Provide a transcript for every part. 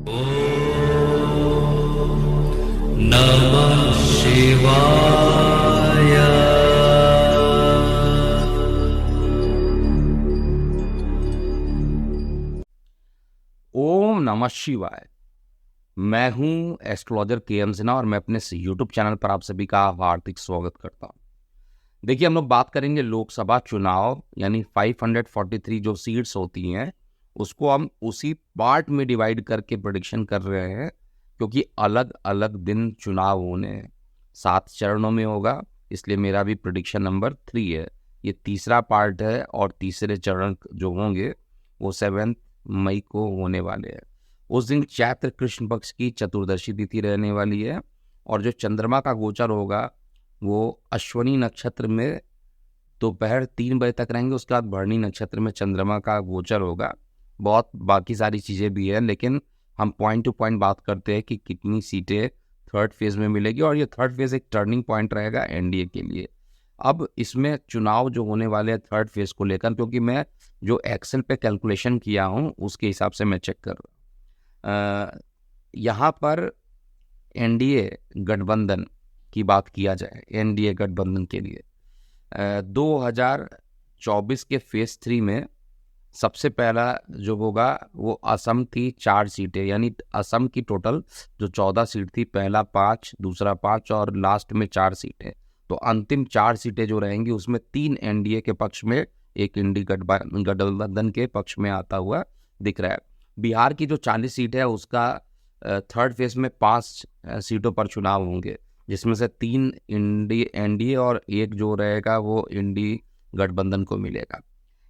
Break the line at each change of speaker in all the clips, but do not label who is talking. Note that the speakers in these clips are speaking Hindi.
नमः शिवाय।
ओम नमः शिवाय। मैं हूं एस्ट्रोलॉजर के सिन्हा और मैं अपने यूट्यूब चैनल पर आप सभी का हार्दिक स्वागत करता हूं। देखिए, हम लोग बात करेंगे लोकसभा चुनाव यानी 543 जो सीट्स होती हैं उसको हम उसी पार्ट में डिवाइड करके प्रेडिक्शन कर रहे हैं, क्योंकि अलग अलग दिन चुनाव होने हैं। 7 चरणों में होगा, इसलिए मेरा भी प्रेडिक्शन नंबर 3 है। ये तीसरा पार्ट है और तीसरे चरण जो होंगे वो 7 मई को होने वाले हैं। उस दिन चैत्र कृष्ण पक्ष की चतुर्दशी तिथि रहने वाली है और जो चंद्रमा का गोचर होगा वो अश्वनी नक्षत्र में दोपहर 3 बजे तक रहेंगे। उसके बाद भरणी नक्षत्र में चंद्रमा का गोचर होगा। बहुत बाकी सारी चीज़ें भी हैं, लेकिन हम पॉइंट टू पॉइंट बात करते हैं कि कितनी सीटें थर्ड फेज में मिलेगी। और ये थर्ड फेज एक टर्निंग पॉइंट रहेगा एनडीए के लिए। अब इसमें चुनाव जो होने वाले हैं थर्ड फेज को लेकर, क्योंकि मैं जो एक्सेल पे कैलकुलेशन किया हूँ उसके हिसाब से मैं चेक कर रहा हूँ। यहाँ पर एनडीए गठबंधन की बात किया जाए, एनडीए गठबंधन के लिए 2024 के फेज 3 में सबसे पहला जो होगा वो असम थी 4 सीटें, यानी असम की टोटल जो 14 सीट थी, पहला 5, दूसरा 5 और लास्ट में 4 सीटें। तो अंतिम 4 सीटें जो रहेंगी उसमें 3 एनडीए के पक्ष में, एक इंडी गठबंधन के पक्ष में आता हुआ दिख रहा है। बिहार की जो 40 सीट है उसका थर्ड फेज में 5 सीटों पर चुनाव होंगे, जिसमें से 3 एनडीए और एक जो रहेगा वो इंडी गठबंधन को मिलेगा।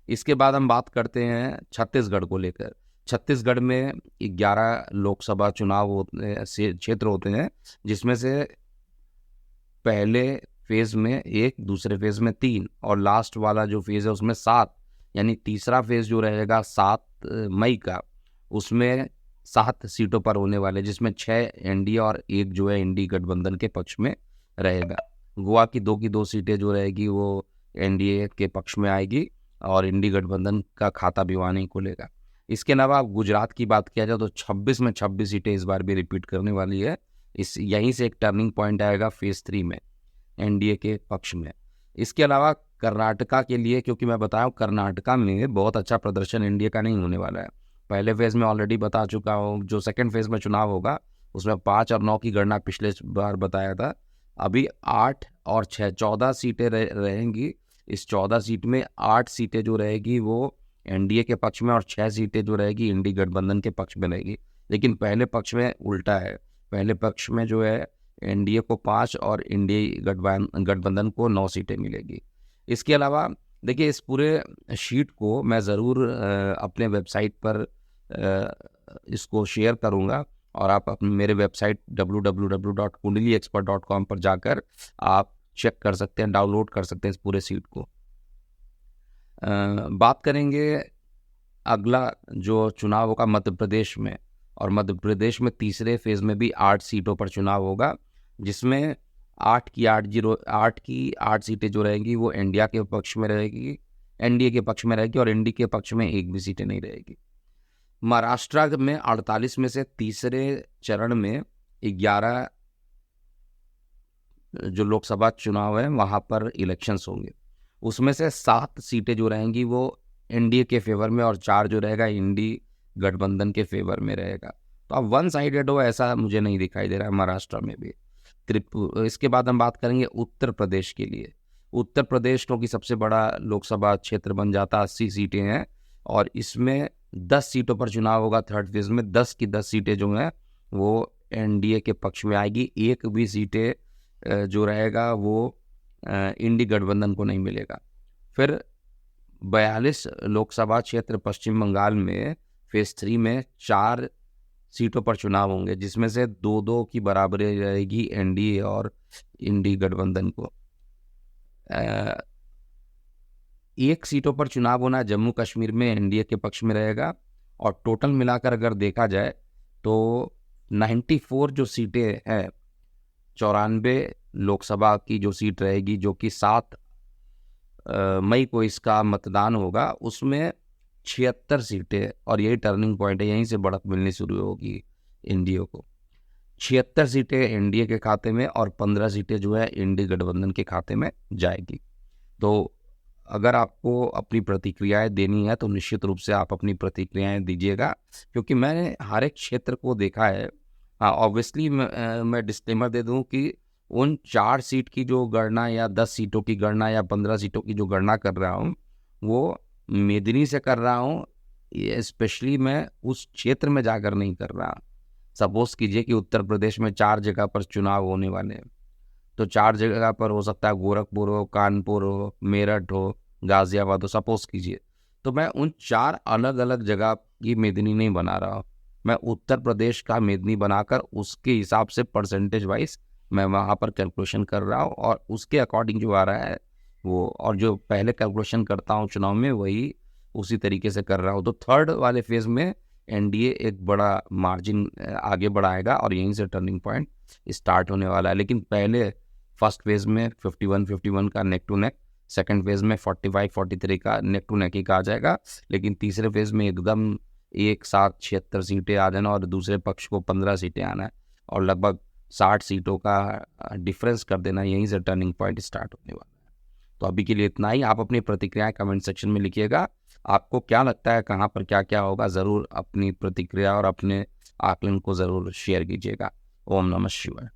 इसके बाद हम बात करते हैं छत्तीसगढ़ को लेकर। छत्तीसगढ़ में 11 लोकसभा चुनाव होते से क्षेत्र होते हैं, जिसमें से पहले फेज में 1, दूसरे फेज में 3 और लास्ट वाला जो फेज है उसमें 7, यानी तीसरा फेज जो रहेगा 7 मई का, उसमें 7 सीटों पर होने वाले, जिसमें 6 एनडीए और एक जो है इंडी गठबंधन के पक्ष में रहेगा। गोवा की 2 सीटें जो रहेगी वो एनडीए के पक्ष में आएगी और इंडी गठबंधन का खाता भिजवाने को लेगा। इसके अलावा गुजरात की बात किया जाए तो 26 में 26 सीटें इस बार भी रिपीट करने वाली है। इस यहीं से एक टर्निंग पॉइंट आएगा फेज 3 में एनडीए के पक्ष में। इसके अलावा कर्नाटका के लिए, क्योंकि मैं बताया कर्नाटका में बहुत अच्छा प्रदर्शन एनडीए का नहीं होने वाला है। पहले फेज में ऑलरेडी बता चुका हूँ, जो सेकंड फेज में चुनाव होगा उसमें 5 और 9 की गणना पिछले बार बताया था। अभी 8 और 6 14 सीटें रहेंगी। इस 14 सीट में 8 सीटें जो रहेगी वो एनडीए के पक्ष में और 6 सीटें जो रहेगी इंडी गठबंधन के पक्ष में रहेगी। लेकिन पहले पक्ष में उल्टा है, पहले पक्ष में जो है एनडीए को 5 और इंडी गठबंधन को 9 सीटें मिलेगी। इसके अलावा देखिए, इस पूरे शीट को मैं ज़रूर अपने वेबसाइट पर इसको शेयर करूँगा और आप मेरे वेबसाइट www.kundaliexpert.com पर जाकर आप चेक कर सकते हैं, डाउनलोड कर सकते हैं इस पूरे सीट को। बात करेंगे अगला जो चुनाव होगा मध्य प्रदेश में, और मध्य प्रदेश में तीसरे फेज में भी 8 सीटों पर चुनाव होगा, जिसमें 8 की 8 सीटें जो रहेंगी वो एनडीए के पक्ष में रहेगी, और इंडी के पक्ष में एक भी सीटें नहीं रहेगी। महाराष्ट्र में 48 में से तीसरे चरण में 11 जो लोकसभा चुनाव है वहां पर इलेक्शंस होंगे। उसमें से 7 सीटें जो रहेंगी वो एनडीए के फेवर में और 4 जो रहेगा इंडी गठबंधन के फेवर में रहेगा। तो अब वन साइडेड हो ऐसा मुझे नहीं दिखाई दे रहा है महाराष्ट्र में भी। इसके बाद हम बात करेंगे उत्तर प्रदेश के लिए। उत्तर प्रदेश क्योंकि सबसे बड़ा लोकसभा क्षेत्र बन जाता, 80 सीटें हैं और इसमें 10 सीटों पर चुनाव होगा थर्ड फेज में। 10 की 10 सीटें जो हैं वो एनडीए के पक्ष में आएगी। एक भी सीटें जो रहेगा वो इंडी गठबंधन को नहीं मिलेगा। फिर 42 लोकसभा क्षेत्र पश्चिम बंगाल में फेज 3 में 4 सीटों पर चुनाव होंगे, जिसमें से 2-2 की बराबरी रहेगी एनडीए और इंडी गठबंधन को। 1 सीटों पर चुनाव होना जम्मू कश्मीर में एनडीए के पक्ष में रहेगा। और टोटल मिलाकर अगर देखा जाए तो 94 जो सीटें हैं, 94 लोकसभा की जो सीट रहेगी, जो कि 7 मई को इसका मतदान होगा, उसमें 76 सीटें, और यही टर्निंग पॉइंट है, यहीं से बढ़त मिलनी शुरू होगी। एनडीए को। 76 सीटें एनडीए के खाते में और 15 सीटें जो है इंडी गठबंधन के खाते में जाएगी। तो अगर आपको अपनी प्रतिक्रियाएं देनी है तो निश्चित रूप से आप अपनी प्रतिक्रियाएं दीजिएगा, क्योंकि मैंने हर एक क्षेत्र को देखा है। ऑब्वियसली मैं डिस्क्लेमर दे दूं कि उन 4 सीट की जो गणना या 10 सीटों की गणना या 15 सीटों की जो गणना कर रहा हूँ वो मेदिनी से कर रहा हूँ। स्पेशली मैं उस क्षेत्र में जाकर नहीं कर रहा। सपोज कीजिए कि उत्तर प्रदेश में 4 जगह पर चुनाव होने वाले हैं, तो 4 जगह पर हो सकता है गोरखपुर हो, कानपुर हो, मेरठ हो, गाजियाबाद हो, सपोज कीजिए। तो मैं उन 4 अलग अलग जगह की मेदिनी नहीं बना रहा हूँ, मैं उत्तर प्रदेश का मेदिनी बनाकर उसके हिसाब से परसेंटेज वाइज मैं वहाँ पर कैलकुलेशन कर रहा हूँ और उसके अकॉर्डिंग जो आ रहा है वो, और जो पहले कैलकुलेशन करता हूँ चुनाव में वही उसी तरीके से कर रहा हूँ। तो थर्ड वाले फेज में एनडीए एक बड़ा मार्जिन आगे बढ़ाएगा और यहीं से टर्निंग पॉइंट स्टार्ट होने वाला है। लेकिन पहले फर्स्ट फेज में 51-51 का neck to neck, second phase में 45-43 का नेक टू नेक ही कहा जाएगा, लेकिन तीसरे फेज में एकदम एक साथ 76 सीटें आ जाना और दूसरे पक्ष को 15 सीटें आना है और लगभग 60 सीटों का डिफरेंस कर देना, यहीं से टर्निंग पॉइंट स्टार्ट होने वाला है। तो अभी के लिए इतना ही। आप अपनी प्रतिक्रियाएं कमेंट सेक्शन में लिखिएगा, आपको क्या लगता है कहाँ पर क्या क्या होगा, ज़रूर अपनी प्रतिक्रिया और अपने आकलन को ज़रूर शेयर कीजिएगा। ओम नमः शिवाय।